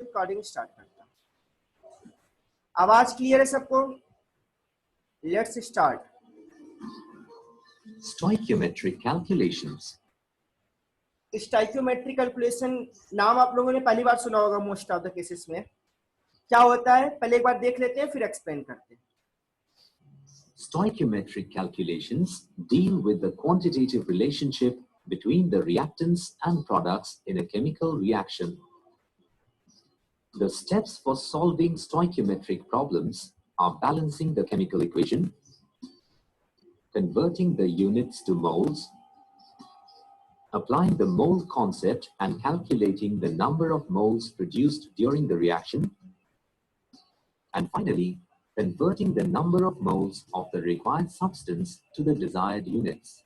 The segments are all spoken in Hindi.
रिकॉर्डिंग स्टार्ट करता हूँ। आवाज क्लियर है सबको? Let's start. Stoichiometric calculations. Stoichiometric calculation नाम आप लोगों ने पहली बार सुना होगा मोस्ट ऑफ द केसेस में। क्या होता है पहले एक बार देख लेते हैं फिर एक्सप्लेन करते हैं। Stoichiometric calculations deal with the quantitative relationship between the reactants and products in a chemical reaction. The steps for solving stoichiometric problems are balancing the chemical equation, converting the units to moles, applying the mole concept and calculating the number of moles produced during the reaction, and finally, converting the number of moles of the required substance to the desired units.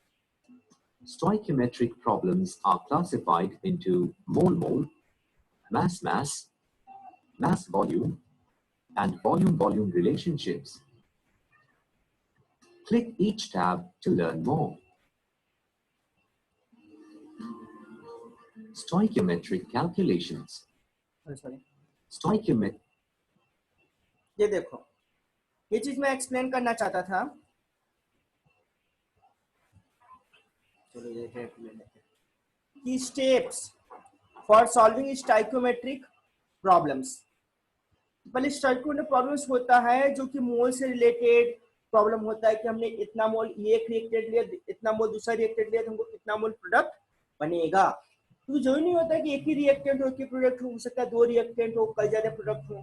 Stoichiometric problems are classified into mole-mole, mass-mass, mass-volume, and volume-volume relationships. Click each tab to learn more. Stoichiometric calculations. Stoichiometric. ये देखो ये चीज मैं एक्सप्लेन करना चाहता था। चलो ये ले लेते हैं कि steps for solving stoichiometric problems. पहले स्टोइकियोमेट्रिक प्रॉब्लम्स होता है जो कि मोल से रिलेटेड प्रॉब्लम होता है कि हमने इतना मोल ये एक रिएक्टेंट लिया, इतना मोल दूसरा रिएक्टेंट लिया तो हमको कितना मोल प्रोडक्ट बनेगा। तो जरूरी नहीं होता कि एक ही रिएक्टेंट हो, एक ही प्रोडक्ट हो सकता है 2 रिएक्टेंट हो, कई ज्यादा प्रोडक्ट हो।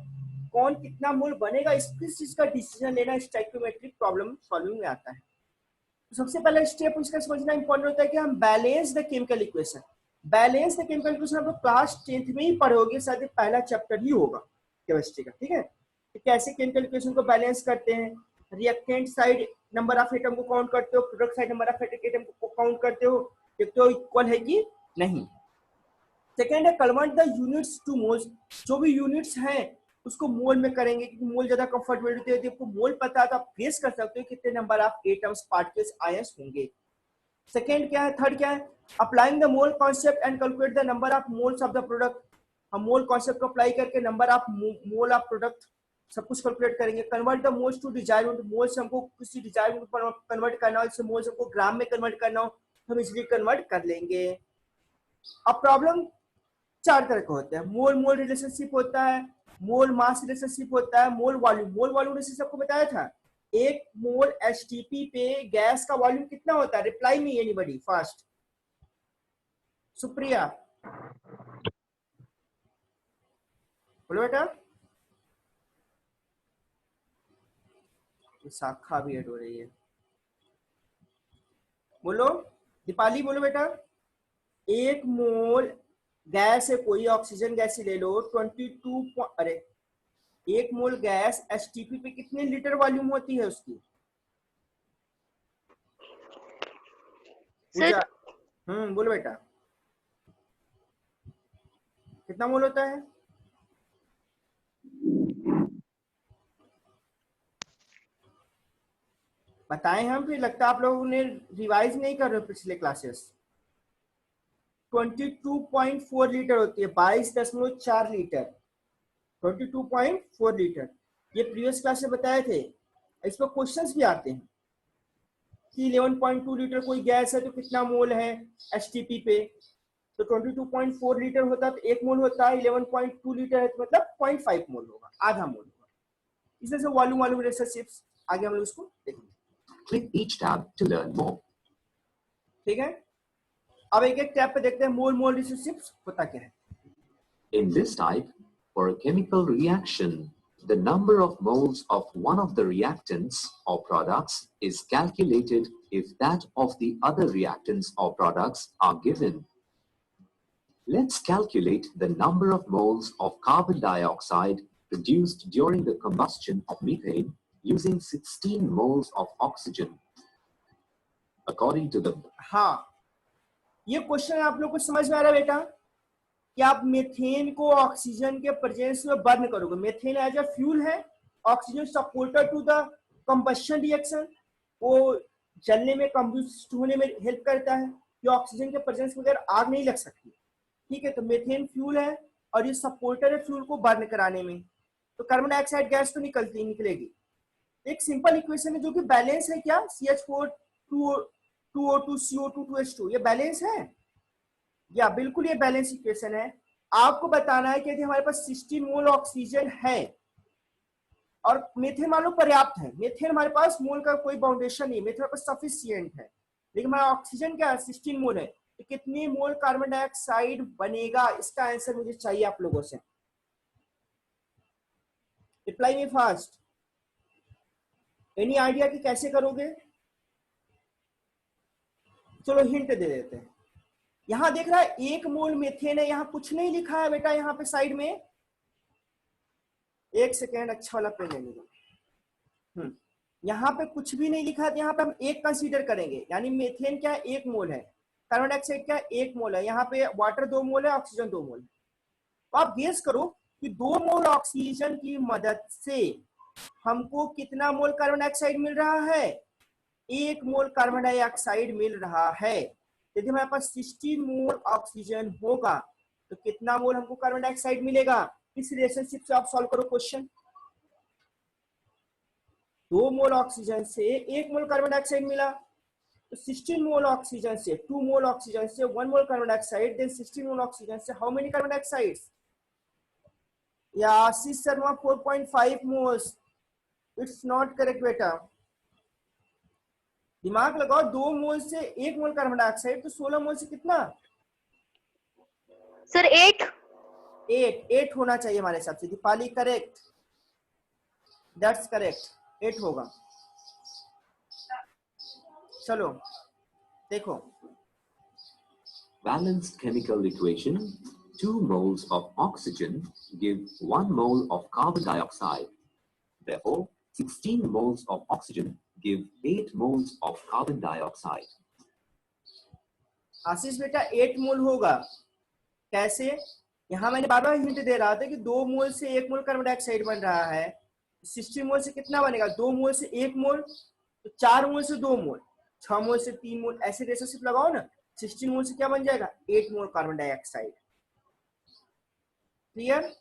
कौन कितना मोल बनेगा इस चीज का डिसीजन लेना स्टोइकियोमेट्रिक प्रॉब्लम सॉल्विंग में आता है। तो सबसे पहला स्टेप इसका समझना इंपॉर्टेंट होता है कि हम balance the chemical equation. Balance the chemical equation आप लोग क्लास 10th में ही पढ़ोगे, शायद पहला चैप्टर ही होगा केमिस्ट्री का, ठीक है। तो कैसे केमिकल इक्वेशन को बैलेंस करते हैं, reactant side number of atom को काउंट करते हो, product side number of atom को काउंट करते हो, देखते हो इक्वल है कि नहीं। सेकेंड है convert the units two moles. जो भी यूनिट्स हैं उसको मोल में करेंगे क्योंकि मोल ज्यादा कंफर्टेबिलिटी होती है। आपको मोल पता है तो आप गेस कर सकते हो कितने number of atoms particles ions होंगे। सेकेंड क्या है, थर्ड क्या है, applying the mole concept and calculate the number of moles of the product. हम मोल कॉन्सेप्ट को अप्लाई करके number of mole of product सब कुछ कैलकुलेट करेंगे। Convert the moles to desired unit. Moles हमको किसी डिजायर्ड यूनिट पर कन्वर्ट करना हो, जैसे मोल्स हमको ग्राम में कन्वर्ट करना हो तो हम इजीली कन्वर्ट कर लेंगे। अब प्रॉब्लम 4 तरह के होते हैं। मोल मोल रिलेशनशिप होता है, मोल मास रिलेशनशिप होता है, मोल वॉल्यूम। मोल वॉल्यूम रिलेशनशिप आपको बताया था। 1 मोल एचटीपी पे गैस का वॉल्यूम कितना होता है? Reply me anybody fast. Supriya बोलो बेटा। शाखा भी ऐड हो रही है, बोलो। दीपाली बोलो बेटा। 1 मोल गैस है, कोई ऑक्सीजन गैस ही ले लो, 22 अरे 1 मोल गैस एचटीपी पे कितने लीटर वॉल्यूम होती है उसकी? पूजा बोलो बेटा कितना मोल होता है? बताएं हम, फिर लगता है आप लोगों ने रिवाइज नहीं कर रहे हो पिछले क्लासेस। 22.4 लीटर होती है, 22.4 लीटर, 22.4 लीटर। ये प्रीवियस क्लास में बताए थे। इस पर क्वेश्चंस भी आते हैं कि 11.2 लीटर कोई गैस है तो कितना मोल है एचटीपी पे। तो 22.4 लीटर होता है तो 1 मोल होता है, 11.2 लीटर है तो मतलब 0.5 मोल होगा, आधा मोल होगा। इस तरह से वॉल्यूम वॉल्यूम रिलेशनशिप्स आगे हम लोग इसको देखेंगे। Click each tab to learn more. ठीक है, अब एक एक टैब पे देखते हैं मोल मोल रिलेशनशिप्स होता क्या है। In this type, for a chemical reaction, the number of moles of one of the reactants or products is calculated if that of the other reactants or products are given. Let's calculate the number of moles of carbon dioxide produced during the combustion of methane using 16 moles of oxygen. According to the... हाँ, ये क्वेश्चन आप लोग को समझ में आ रहा है बेटा कि आप मीथेन को ऑक्सीजन के प्रेजेंस में बर्न करोगे। मीथेन एज अ फ्यूल है, oxygen supporter to the combustion reaction, वो जलने में कंबस्ट होने में हेल्प करता है। ये ऑक्सीजन के प्रेजेंस में अगर आग नहीं लग सकती, ठीक है। तो मीथेन फ्यूल है, और ये सपोर्टर है फ्यूल को बर्न कराने में, तो कार्बन डाइऑक्साइड गैस तो निकलेगी। एक सिंपल इक्वेशन है जो कि बैलेंस है, क्या CH4 2O2 CO2 2H2, ये बैलेंस है या बिल्कुल ये बैलेंस इक्वेशन है। आपको बताना है कि यदि हमारे पास 16 मोल ऑक्सीजन है और मीथेन मान लो पर्याप्त है, मीथेन हमारे पास मोल का कोई बाउंडेशन नहीं, मीथेन हमारे पास सफिशिएंट है, लेकिन हमारा ऑक्सीजन क्या है 16 मोल है, तो कितनी मोल कार्बन डाइऑक्साइड बनेगा, इसका आंसर मुझे चाहिए आप लोगों से। Reply me fast. Any idea कि कैसे करोगे? चलो हिंट दे देते हैं। यहां देख रहा है 1 मोल मीथेन है, यहां कुछ नहीं लिखा है बेटा, यहां पे साइड में, एक सेकेंड अच्छा वाला पेन लेने दो। यहाँ पे कुछ भी नहीं लिखा है, तो यहाँ पे हम 1 कंसीडर करेंगे, यानी मीथेन क्या है 1 मोल है, कार्बन डाइऑक्साइड क्या है 1 मोल है, यहाँ पे वाटर 2 मोल है, ऑक्सीजन 2 मोल है। तो आप गेस करो कि 2 मोल ऑक्सीजन की मदद से हमको कितना मोल कार्बन डाइऑक्साइड मिल रहा है? 1 मोल कार्बन डाइऑक्साइड मिल रहा है। यदि हमारे पास 16 मोल ऑक्सीजन होगा तो कितना मोल हमको कार्बन डाइऑक्साइड मिलेगा? इस रिलेशनशिप से आप सॉल्व करो क्वेश्चन। 2 मोल ऑक्सीजन से 1 मोल कार्बन डाइऑक्साइड मिला, तो 16 मोल ऑक्सीजन से 2 मोल ऑक्सीजन से 1 mole carbon dioxide, then 16 mole oxygen से हाउ मेनी कार्बन डाइऑक्साइड? या Ashish Sharma 4.5 moles. It's not correct बेटा, दिमाग लगाओ, 2 मोल से 1 मोल कार्बन डाइऑक्साइड, तो 16 मोल से कितना? सर 8 होना चाहिए हमारे हिसाब से। दीपाली करेक्ट, दैट्स करेक्ट, 8 होगा। चलो देखो, Balanced chemical equation: 2 moles of oxygen give 1 mole of carbon dioxide. Therefore, 16 moles of oxygen give 8 moles of carbon dioxide. आशीष बेटा 8 मोल होगा कैसे? यहां मैंने बार बार हिंट दे रहा था कि 2 मोल से 1 मोल कार्बन डाइऑक्साइड बन रहा है, 16 मोल से कितना बनेगा? 2 मोल से 1 मोल, तो 4 मोल से 2 मोल, 6 मोल से 3 मोल, ऐसे रिलेशनशिप लगाओ ना, 16 मोल से क्या बन जाएगा? 8 मोल कार्बन डाइऑक्साइड। क्लियर?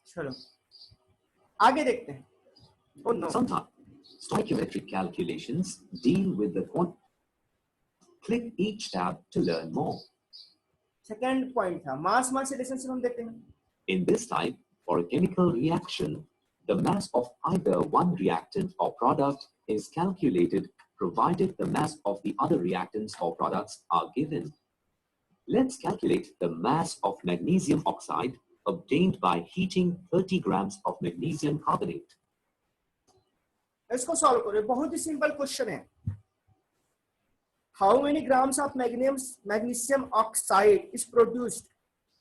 चलो आगे देखते हैं। Oh, no. Sometimes stoichiometric calculations deal with the Click each tab to learn more. Second point था मास मास रिलेशनशिप, हम देखते हैं। In this type, for a chemical reaction, the mass of either one reactant or product is calculated provided the mass of the other reactants or products are given. Let's calculate the mass of magnesium oxide obtained by heating 30 grams of magnesium carbonate. इसको सॉल्व करो, बहुत ही सिंपल क्वेश्चन है। How many grams of magnesium oxide is produced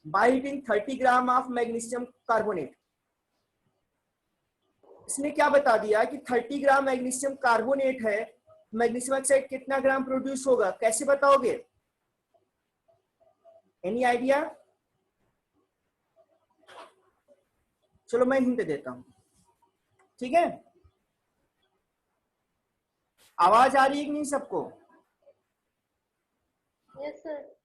by heating 30 gram of magnesium carbonate? इसने क्या बता दिया कि 30 ग्राम मैग्नीशियम कार्बोनेट है, मैग्नीशियम ऑक्साइड कितना ग्राम प्रोड्यूस होगा, कैसे बताओगे? Any idea? चलो मैं हिंट देता हूं, ठीक है? आवाज आ रही है कि नहीं सबको? Yes sir.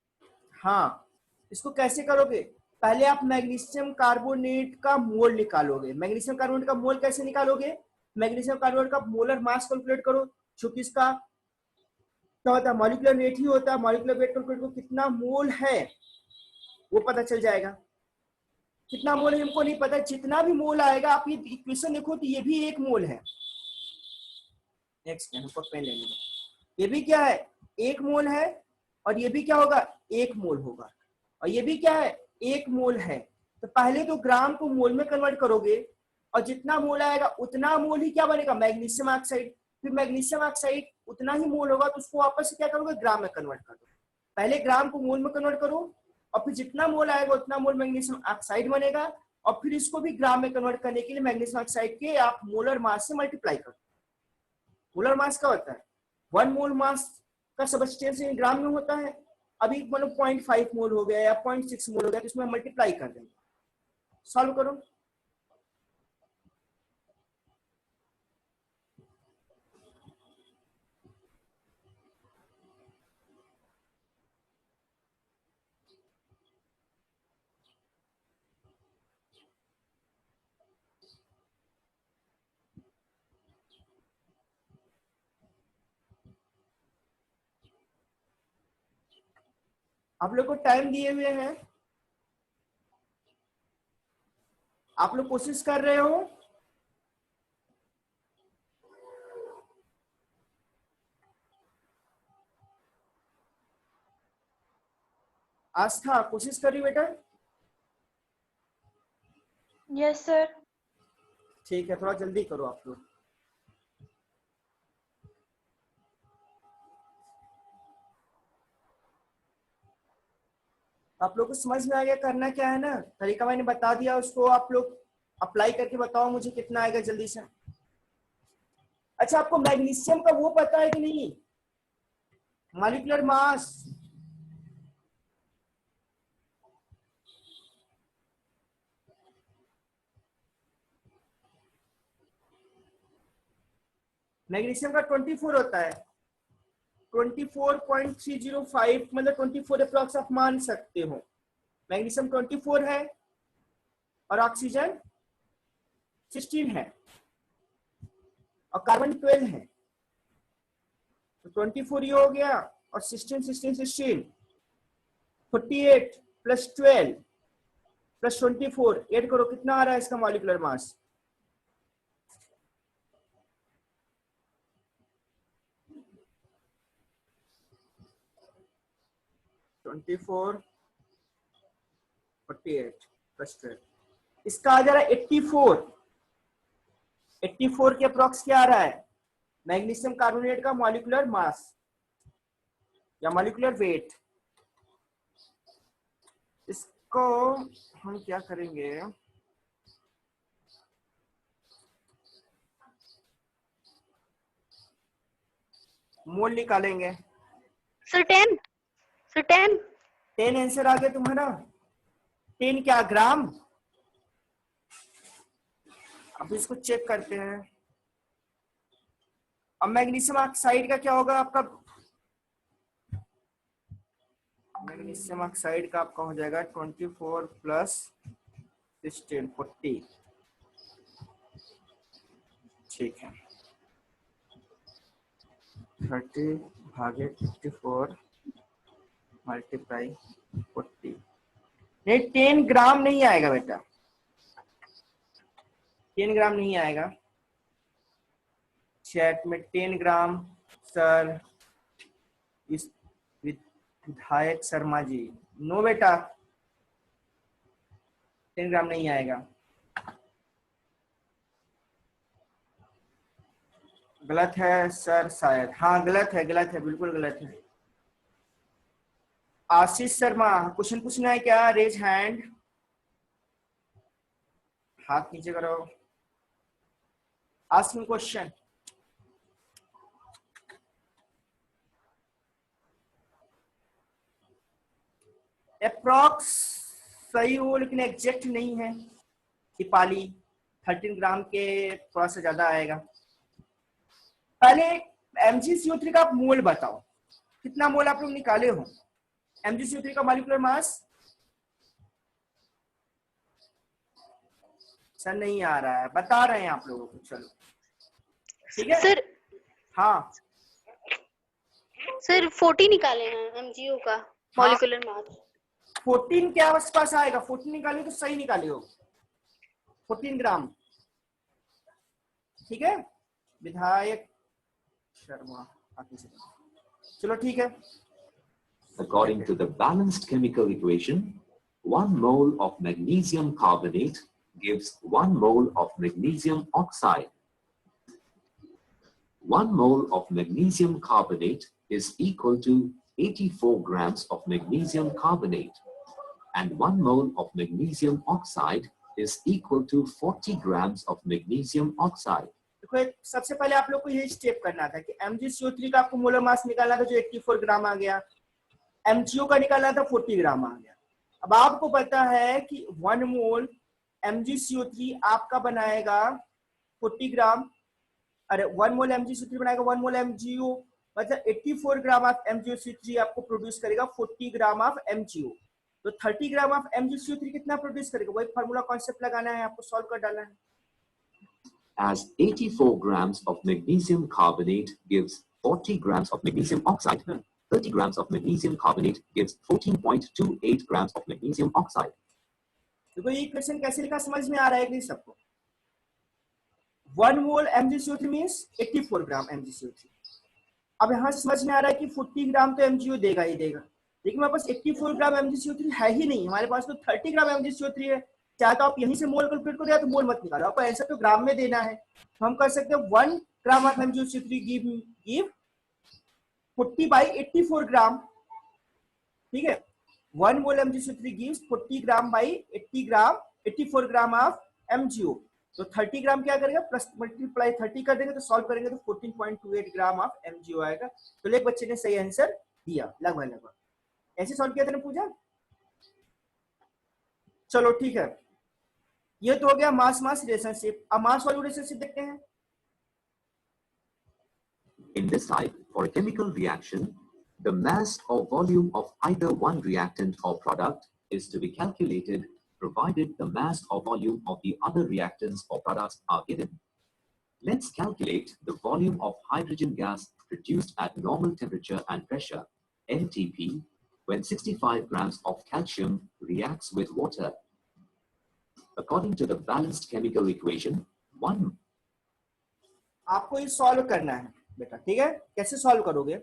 हाँ, इसको कैसे करोगे? पहले आप मैग्नीशियम कार्बोनेट का मोल निकालोगे। मैग्नीशियम कार्बोनेट का मोल कैसे निकालोगे? मैग्नीशियम कार्बोनेट का मोलर मास कैलकुलेट करो, क्योंकि इसका क्या होता है, मॉलिक्यूलर वेट ही होता है। मॉलिक्यूलर वेट कैलकुलेट करो, कितना मोल है वो पता चल जाएगा। कितना मोल है हमको नहीं पता, जितना भी मोल आएगा आप ये इक्वेशन देखो तो ये भी 1 मोल है। नेक्स्ट हमको पेन लेने दो, ये भी क्या है 1 मोल है, और ये भी क्या होगा 1 मोल होगा, और ये भी क्या है 1 मोल है। तो पहले तो ग्राम को मोल में कन्वर्ट करोगे, और जितना मोल आएगा उतना मोल ही क्या बनेगा, मैग्नीशियम ऑक्साइड। फिर मैग्नीशियम ऑक्साइड उतना ही मोल होगा, तो उसको वापस से क्या करोगे, ग्राम में कन्वर्ट कर दो। पहले ग्राम को मोल में कन्वर्ट करो, और फिर जितना मोल आएगा उतना मोल मैग्नीशियम ऑक्साइड बनेगा, और फिर इसको भी ग्राम में कन्वर्ट करने के लिए मैग्नीशियम ऑक्साइड के आप मोलर मास से मल्टीप्लाई करो। मोलर मास क्या होता है, 1 मोल मास का सब्सटेंस ग्राम में होता है। अभी मतलब 0.5 मोल हो गया या 0.6 मोल हो गया, तो इसमें मल्टीप्लाई कर देंगे। सॉल्व करो। आप लोग को टाइम दिए हुए हैं, आप लोग कोशिश कर रहे हो? आस्था कोशिश करी बेटा? Yes sir. ठीक है, थोड़ा जल्दी करो आप लोग। आप लोग को समझ में आ गया करना क्या है ना? तरीका मैंने बता दिया, उसको आप लोग अप्लाई करके बताओ मुझे कितना आएगा जल्दी से। अच्छा, आपको मैग्नीशियम का वो पता है कि नहीं, मॉलिक्यूलर मास? मैग्नीशियम का 24 होता है, 24.305, मतलब 24 अप्रॉक्स आप मान सकते हो। मैग्नीशियम 24 है और ऑक्सीजन 16 है और कार्बन 12 है, तो 24 ये हो गया और 16 48 प्लस 12 प्लस 24 ऐड करो, कितना आ रहा है इसका मॉलिक्यूलर मास? ट्वेंटी 48 प्लस 12, इसका आ जा रहा है 84। 84 के अप्रॉक्स क्या आ रहा है मैग्नीशियम कार्बोनेट का मॉलिक्यूलर मास या मॉलिक्यूलर वेट। इसको हम क्या करेंगे, मोल निकालेंगे। सर 10। सर 10। 10 आंसर आ गया तुम्हारा। 10 क्या ग्राम? अब इसको चेक करते हैं। अब मैग्नीशियम ऑक्साइड का क्या होगा आपका? मैग्नीशियम ऑक्साइड का आपका हो जाएगा 24 प्लस 16 40। ठीक है, 30 भागे 54 मल्टीप्लाई 40। नहीं, 10 ग्राम नहीं आएगा बेटा, 10 ग्राम नहीं आएगा। चैट में 10 ग्राम सर, इस विधायक शर्मा जी, नो बेटा 10 ग्राम नहीं आएगा। गलत है सर शायद, हाँ गलत है, गलत है, बिल्कुल गलत है। आशीष शर्मा, क्वेश्चन पूछना है क्या? रेज हैंड, हाथ नीचे करो। Ask me question. अप्रॉक्स सही हो लेकिन एग्जैक्ट नहीं है। दीपाली 13 ग्राम के थोड़ा सा ज्यादा आएगा। पहले MgCO3 का आप मोल बताओ, कितना मोल आप लोग निकाले हो? MgCO3 का मॉलिक्यूलर मास सर नहीं आ रहा है, बता रहे हैं आप लोगों को, चलो ठीक है सर। हाँ सर 40 निकाले हैं MgO का मॉलिक्यूलर मास। 14 के आसपास आएगा। 14 निकाले तो सही निकाले हो, 14 ग्राम। ठीक है, विधायक शर्मा, चलो ठीक है। According to the balanced chemical equation, 1 mole of magnesium carbonate gives 1 mole of magnesium oxide. 1 mole of magnesium carbonate is equal to 84 grams of magnesium carbonate, and 1 mole of magnesium oxide is equal to 40 grams of magnesium oxide. देखो, सबसे पहले आप लोग को यही स्टेप करना था कि MgCO3 का आपको मोलर मास निकालना था जो 84 ग्राम आ गया, MgO का निकालना था 40 ग्राम आ गया। अब आपको पता है कि 1 मोल MgCO3 आपका बनाएगा 40 ग्राम, अरे 1 मोल MgCO3 बनाएगा 1 मोल MgO, मतलब 84 ग्राम ऑफ MgCO3 आपको प्रोड्यूस करेगा 40 ग्राम ऑफ MgO। तो 30 ग्राम ऑफ MgCO3 कितना प्रोड्यूस करेगा? वही फार्मूला कॉन्सेप्ट लगाना है आपको, सॉल्व कर डालना है। As 84 grams of magnesium carbonate gives 40 grams of magnesium oxide, 30 grams of magnesium carbonate gives 14.28 grams of magnesium oxide. देखो ये इक्वेशन कैसे लिखा समझ में आ रहा है कि सबको? 1 मोल MgCO3 मींस 84 ग्राम MgCO3. अब यहाँ से समझ में आ रहा है कि 40 ग्राम तो MgO देगा ही देगा, लेकिन हमारे पास 84 ग्राम MgCO3 है ही नहीं, हमारे पास तो 30 ग्राम MgCO3 है. चाहे तो आप यहीं से मोल कैलकुलेट करो या तो मोल मत निकालो, आपको आंसर तो ग्राम में देना है. तो हम कर सकते हैं 1 gram of MgCO3 give 40 by 84 ग्राम. ठीक है, 1 मोल MgCO3 gives 40 gram by 84 gram of MgO. तो 30 ग्राम क्या करेगा, प्लस मल्टीप्लाई 30 कर देंगे तो सॉल्व करेंगे तो 14.28 ग्राम ऑफ MgO आएगा. तो एक बच्चे ने सही आंसर दिया लगभग. ऐसे सॉल्व किया था ना पूजा? चलो ठीक है, ये तो हो गया मास मास रिलेशनशिप. अब मास वॉल्यूम रिलेशनशिप देखते हैं. In this type, for a chemical reaction, the mass or volume of either one reactant or product is to be calculated provided the mass or volume of the other reactants or products are given. Let's calculate the volume of hydrogen gas produced at normal temperature and pressure, NTP, when 65 grams of calcium reacts with water. According to the balanced chemical equation, 1. आपको ये सॉल्व करना है बेटा, ठीक है? कैसे सॉल्व करोगे?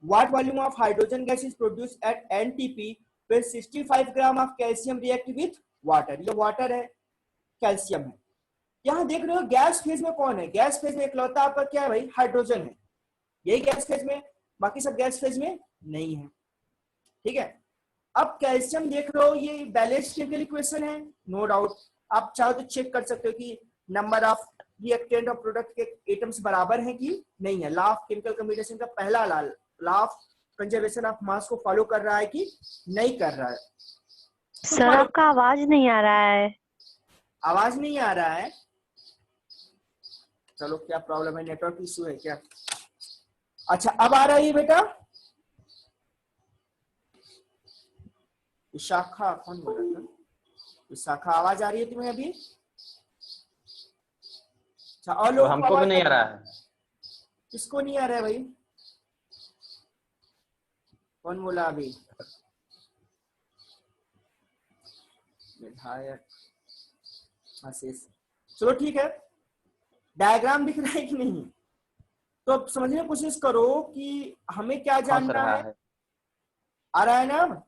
What volume of hydrogen gas is produced at NTP when 65 gram of calcium react with water? ये वाटर है, कैल्शियम है. यहाँ देख रहे हो गैस फेज में कौन है? गैस फेज में इकलौता आपका क्या है भाई? हाइड्रोजन है. यही गैस फेज में, बाकी सब गैस फेज में नहीं है. ठीक है, अब कैल्शियम देख रहे हो, ये बैलेंस्ड केमिकल इक्वेशन है, नो डाउट. आप चाहो तो चेक कर सकते हो कि नंबर ऑफ रिएक्टेंट और प्रोडक्ट के एटम्स बराबर हैं कि नहीं है. लॉ ऑफ केमिकल कम्बिनेशन का पहला law of conservation of mass को फॉलो कर रहा है कि नहीं कर रहा है. सर आपका आवाज नहीं आ रहा है. आवाज नहीं आ रहा है? चलो क्या प्रॉब्लम है, नेटवर्क इशू है क्या? अच्छा अब आ रहा है बेटा. विशाखा कौन बोल रहा था? विशाखा आवाज आ रही है तुम्हें अभी? अच्छा, और लोग हमको भी नहीं आ रहा है. किसको नहीं आ रहा है भाई? कौन बोला अभी? विधायक आशीष. चलो ठीक है, डायग्राम दिख रहा है कि नहीं? तो अब समझने की कोशिश करो कि हमें क्या जानना है. आ रहा है ना?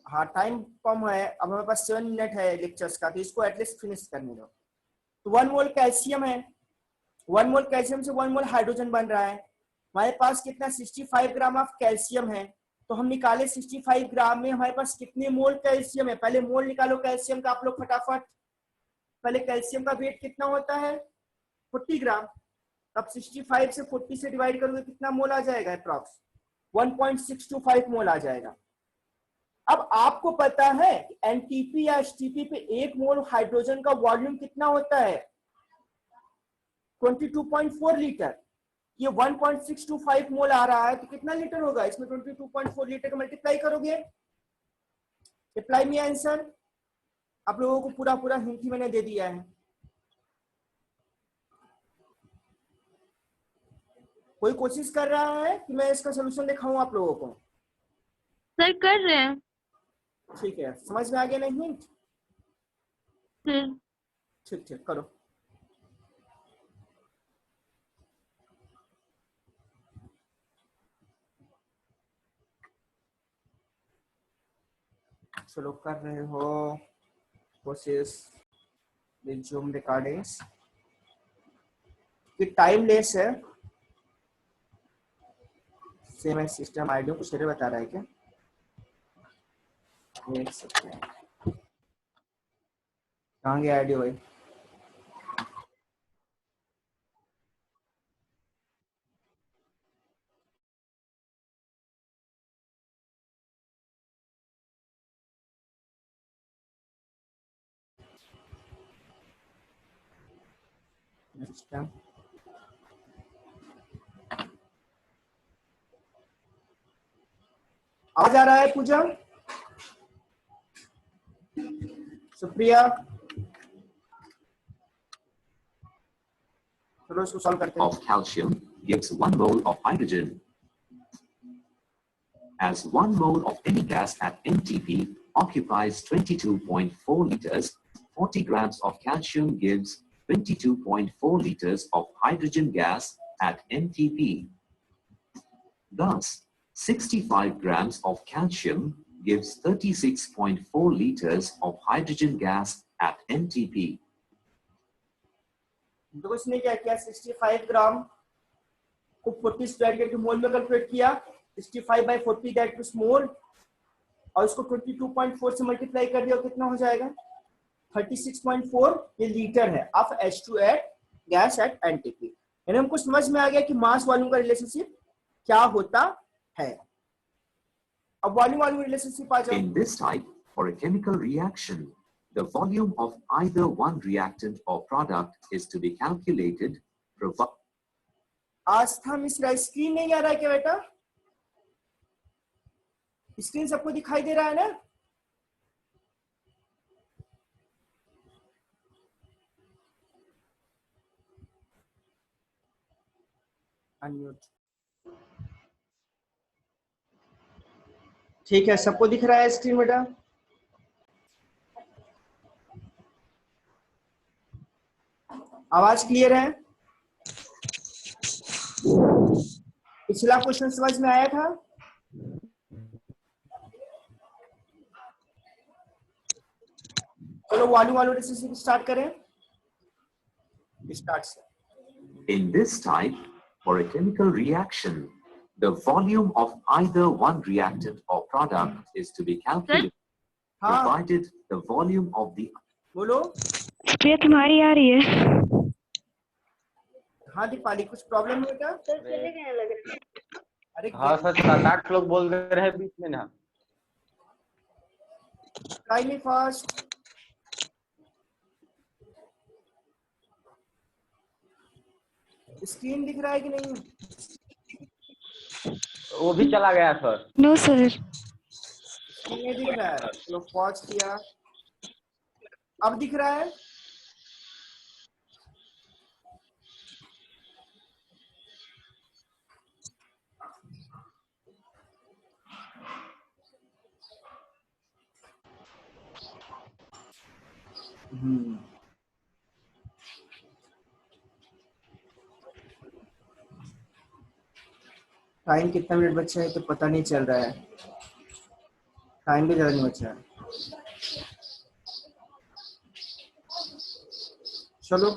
हाँ, टाइम कम है, अब हमारे पास 7 मिनट है लेक्चर्स का, तो इसको एटलीस्ट फिनिश करने दो. तो 1 मोल कैल्शियम है, 1 मोल कैल्शियम से 1 मोल हाइड्रोजन बन रहा है. हमारे पास कितना 65 ग्राम ऑफ कैल्शियम है, तो हम निकाले 65 ग्राम में हमारे पास कितने मोल कैल्शियम है. पहले मोल निकालो कैल्शियम का आप लोग फटाफट. पहले कैल्शियम का वेट कितना होता है? 40 ग्राम. अब 65 से 40 से डिवाइड करोगे कितना मोल आ जाएगा? अप्रॉक्स 1.625 मोल आ जाएगा. अब आपको पता है एनटीपी या एचटीपी पे 1 मोल हाइड्रोजन का वॉल्यूम कितना होता है? 22.4 लीटर. ये 1.625 मोल आ रहा है, तो कितना लीटर होगा? इसमें 22.4 लीटर का मल्टीप्लाई करोगे. Apply me answer. आप लोगों को पूरा पूरा हिंदी मैंने दे दिया है. कोई कोशिश कर रहा है कि मैं इसका सोल्यूशन दिखाऊं आप लोगों को? सर कर रहे हैं. ठीक है, समझ में आ गया नहीं? ठीक ठीक करो. चलो कर रहे हो कोशिश. रिज्यूम रिकॉर्डिंग्स कि टाइम लेस है. सेम सिस्टम आईडी कुछ बता रहा है क्या? देख सकते हैं. कहाँ गया आईडी भाई? सिस्टम आ जा रहा है पूजा? सुप्रिया, चलो इसको सॉल्व करते हैं. Of calcium gives 1 mole of hydrogen. as 1 mole of any gas at MTP occupies 22.4 liters, 40 grams of calcium gives 22.4 liters of hydrogen gas at MTP. Thus, 65 grams of calcium gives 36.4 liters of hydrogen gas at MTP. तो इसने क्या किया, 65 ग्राम को 40 स्क्वायर करके मोल में कैलकुलेट किया, 65 by 40 दैट इज मोल, और इसको 22.4 से मल्टीप्लाई कर दिया, कितना हो जाएगा 36.4, ये लीटर है of H2 at gas at NTP. यानी हमको समझ में आ गया कि मास वॉल्यूम का रिलेशनशिप क्या होता है। अब वॉल्यूम वॉल्यूम रिलेशनशिप आ जाओ। In this type, for a chemical reaction, the volume of either one reactant or product is to be calculated. Aastha Mishra, screen नहीं आ रहा है क्या बेटा? स्क्रीन सबको दिखाई दे रहा है ना? अनम्यूट। ठीक है, सबको दिख रहा है स्क्रीन बेटा? आवाज क्लियर है? पिछला क्वेश्चन समझ में आया था? चलो वॉल्यूम वालों से स्टार्ट करें। स्टार्ट से। In this type, for a chemical reaction, the volume of either one reactant or product is to be calculated, provided the volume of the. बोलो। ये तुम्हारी आ रही है? हाँ दीपाली, कुछ प्रॉब्लम है बेटा? सर चले गए लग रहा है। अरे हाँ सर, 7-8 लोग बोल रहे हैं बीच में ना। Try me fast. स्क्रीन दिख रहा है कि नहीं? वो भी चला गया सर। No sir. स्क्रीन नहीं दिख रहा है, चलो पॉज किया, अब दिख रहा है? टाइम कितना मिनट बचा है तो पता नहीं चल रहा है, टाइम भी ज्यादा नहीं बचा है। चलो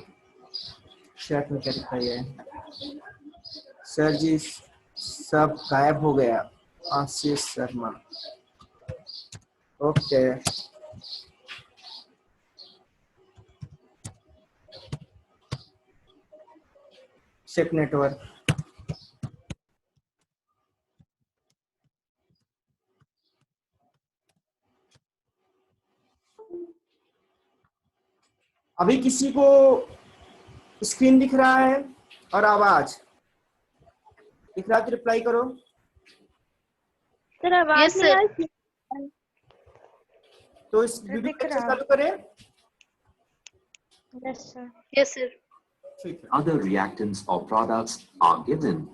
चैट में क्या दिखाई है? सर जी सब गायब हो गया। Ashish Sharma, okay. Check network. अभी किसी को स्क्रीन दिख रहा है और आवाज दिख रहा है तो रिप्लाई करो। सर आवाज नहीं आ रही। तो इस वीडियो लेक्चर चालू करें? Yes sir. ठीक है। Other reactants or products are given